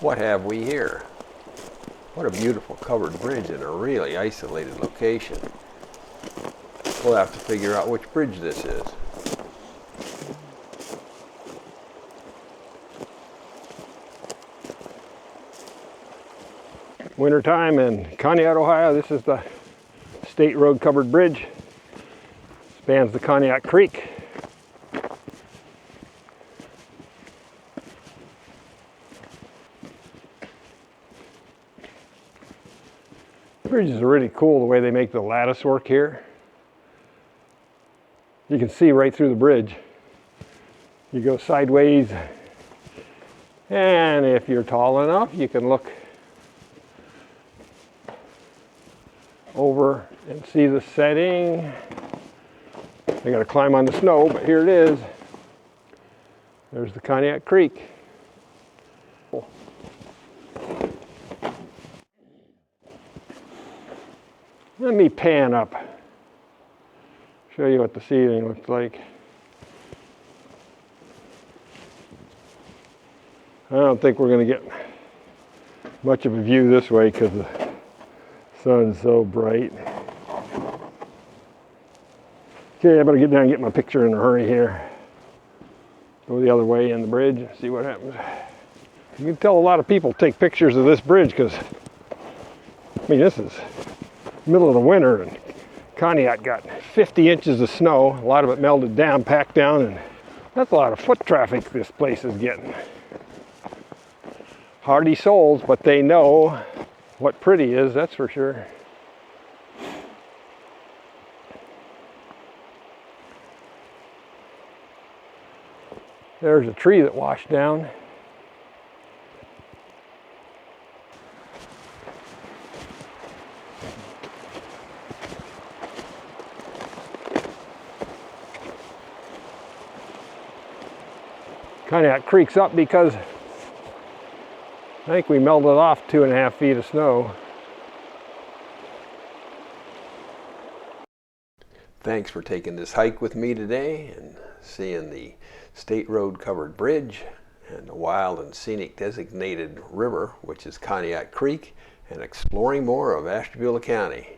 What have we here? What a beautiful covered bridge in a really isolated location. We'll have to figure out which bridge this is. Wintertime in Conneaut, Ohio. This is the state road covered bridge. Spans the Conneaut Creek. The bridges are really cool the way they make the lattice work here. You can see right through the bridge. You go sideways, and if you're tall enough, you can look over and see the setting. I gotta climb on the snow, but here it is. There's the Conneaut Creek. Let me pan up, show you what the ceiling looks like. I don't think we're going to get much of a view this way because the sun's so bright. Okay, I better get down and get my picture in a hurry here. Go the other way in the bridge, see what happens. You can tell a lot of people take pictures of this bridge because, I mean, this is middle of the winter and Conneaut got 50 inches of snow. A lot of it melted down, packed down, and that's a lot of foot traffic this place is getting. Hardy souls, but they know what pretty is, that's for sure. There's a tree that washed down. Conneaut Creek's up because I think we melted off 2.5 feet of snow. Thanks for taking this hike with me today and seeing the state road covered bridge and the wild and scenic designated river, which is Conneaut Creek, and exploring more of Ashtabula County.